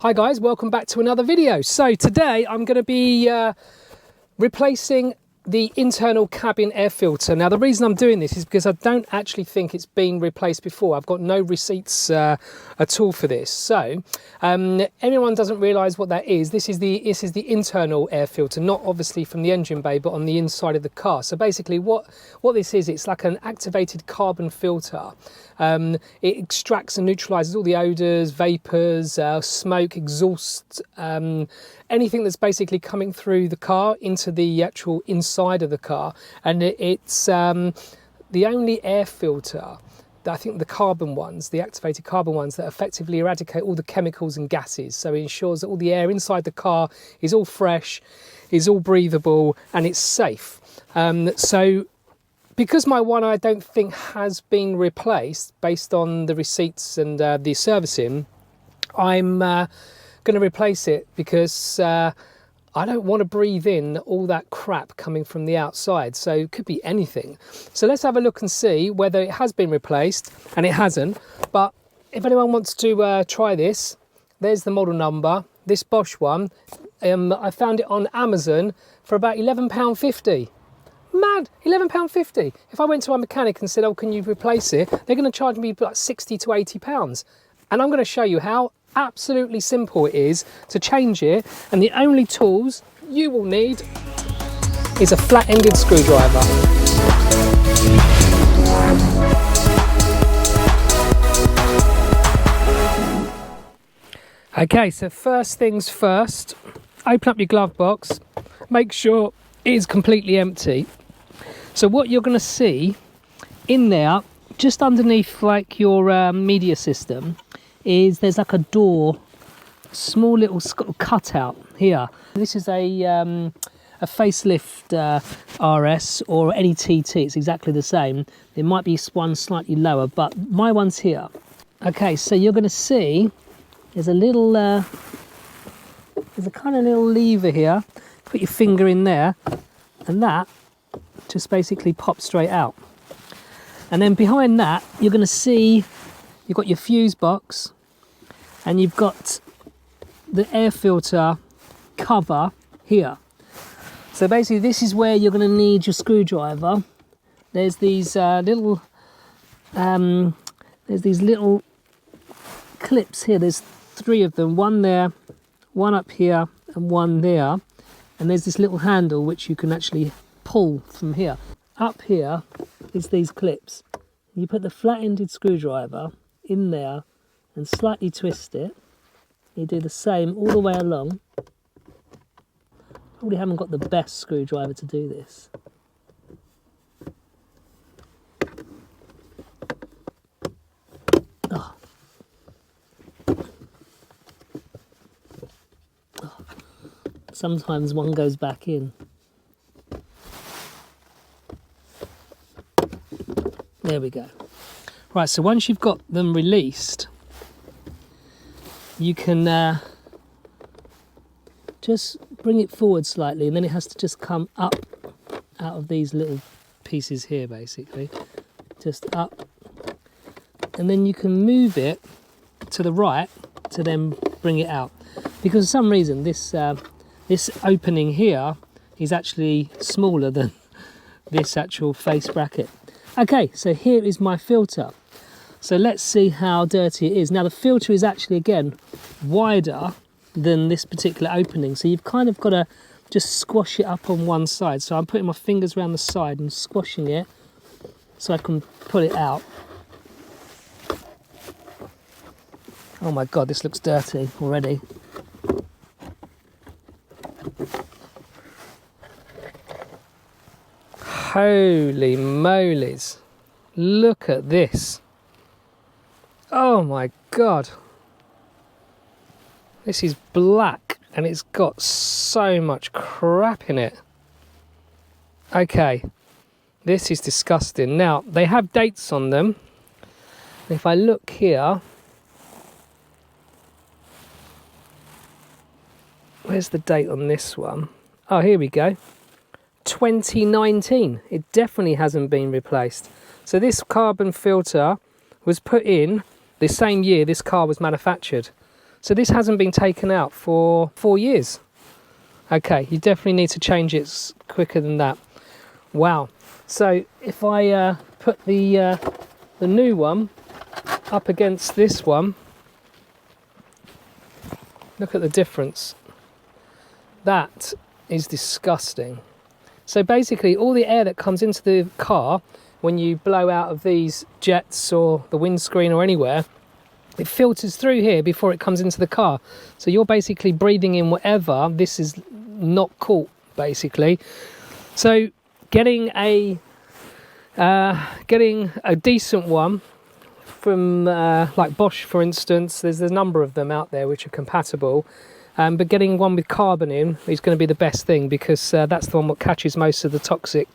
Hi guys, welcome back to another video. So today I'm going to be replacing the internal cabin air filter. Now the reason I'm doing this is because I don't actually think it's been replaced before. I've got no receipts at all for this. So anyone doesn't realise what that is, this is the internal air filter, not obviously from the engine bay but on the inside of the car. So basically what this is, it's like an activated carbon filter. It extracts and neutralises all the odours, vapours, smoke, exhaust, anything that's basically coming through the car into the actual inside of the car. And it's the only air filter, I think the carbon ones, the activated carbon ones, that effectively eradicate all the chemicals and gases. So it ensures that all the air inside the car is all fresh, is all breathable, and it's safe. So because my one I don't think has been replaced based on the receipts and the servicing, I'm going to replace it because I don't want to breathe in all that crap coming from the outside. So it could be anything. So let's have a look and see whether it has been replaced, and it hasn't. But if anyone wants to try this, there's the model number, this Bosch one. I found it on Amazon for about £11.50. Mad, £11.50. If I went to a mechanic and said, oh, can you replace it? They're going to charge me like £60 to £80. And I'm going to show you how absolutely simple it is to change it. And the only tools you will need is a flat-ended screwdriver. Okay, so first things first, open up your glove box, make sure it is completely empty. So what you're going to see in there, just underneath like your media system, is there's like a door, small little cutout here. This is a facelift RS or any TT, it's exactly the same. There might be one slightly lower, but my one's here. Okay, so you're going to see there's a little, there's a kind of little lever here. Put your finger in there, and that just basically pops straight out. And then behind that, you're going to see you've got your fuse box, and you've got the air filter cover here. So basically this is where you're going to need your screwdriver. There's these little clips here. There's 3 of them, one there, one up here, and one there. And there's this little handle which you can actually pull from here. Up here is these clips. You put the flat-ended screwdriver in there and slightly twist it. You do the same all the way along. Probably haven't got the best screwdriver to do this. Oh. Oh. Sometimes one goes back in. There we go. Right, so once you've got them released, you can just bring it forward slightly, and then it has to just come up out of these little pieces here, basically. Just up. And then you can move it to the right to then bring it out. Because for some reason this opening here is actually smaller than this actual face bracket. Okay, so here is my filter. So let's see how dirty it is. Now the filter is actually, again, wider than this particular opening. So you've kind of got to just squash it up on one side. So I'm putting my fingers around the side and squashing it so I can pull it out. Oh my God, this looks dirty already. Holy molies, look at this. Oh my God. This is black and it's got so much crap in it. Okay, this is disgusting. Now, they have dates on them. If I look here, where's the date on this one? Oh, here we go. 2019. It definitely hasn't been replaced. So this carbon filter was put in the same year this car was manufactured. So this hasn't been taken out for 4 years. Okay, you definitely need to change it quicker than that. Wow. So if I put the new one up against this one, look at the difference. That is disgusting. So basically all the air that comes into the car when you blow out of these jets or the windscreen or anywhere, it filters through here before it comes into the car. So you're basically breathing in whatever. This is not caught, basically. So getting a decent one from like Bosch, for instance, there's a number of them out there which are compatible. But getting one with carbon in is going to be the best thing, because that's the one that catches most of the toxic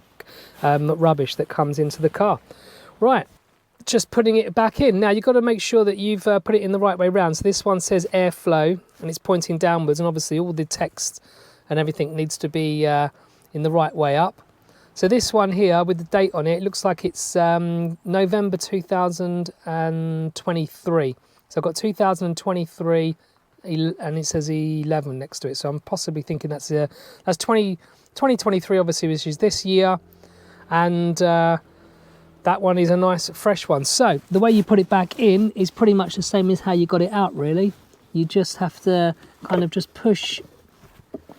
rubbish that comes into the car. Right, just putting it back in. Now you've got to make sure that you've put it in the right way round. So this one says airflow and it's pointing downwards, and obviously all the text and everything needs to be in the right way up. So this one here with the date on it, it looks like it's November 2023. So I've got 2023 and it says 11 next to it. So I'm possibly thinking that's 2023 obviously, which is this year. And that one is a nice fresh one. So the way you put it back in is pretty much the same as how you got it out, really. You just have to kind of just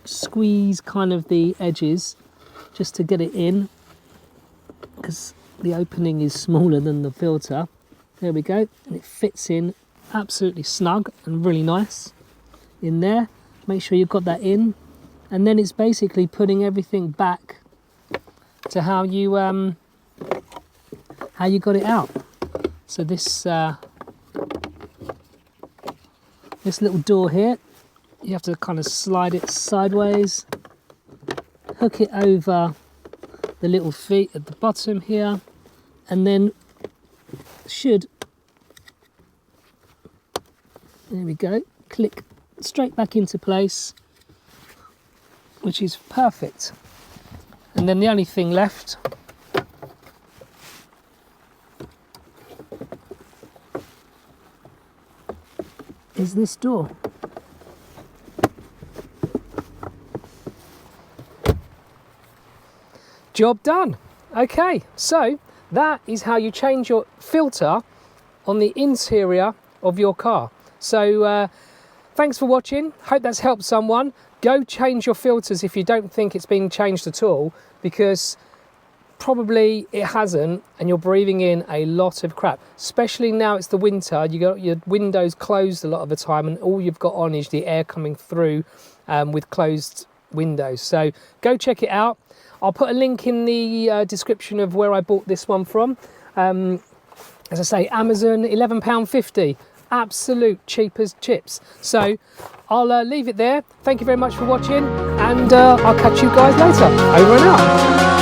squeeze kind of the edges just to get it in, because the opening is smaller than the filter. There we go, and it fits in absolutely snug and really nice in there. Make sure you've got that in, and then it's basically putting everything back to how you got it out. So this little door here, you have to kind of slide it sideways, hook it over the little feet at the bottom here, and then there we go, click straight back into place, which is perfect. And then the only thing left is this door. Job done. Okay, so that is how you change your filter on the interior of your car. So thanks for watching. Hope that's helped someone. Go change your filters if you don't think it's been changed at all, because probably it hasn't, and you're breathing in a lot of crap, especially now it's the winter. You got your windows closed a lot of the time, and all you've got on is the air coming through with closed windows. So go check it out. I'll put a link in the description of where I bought this one from. As I say, Amazon, £11.50. Absolute cheap as chips. So I'll leave it there. Thank you very much for watching, and I'll catch you guys later. Over and out.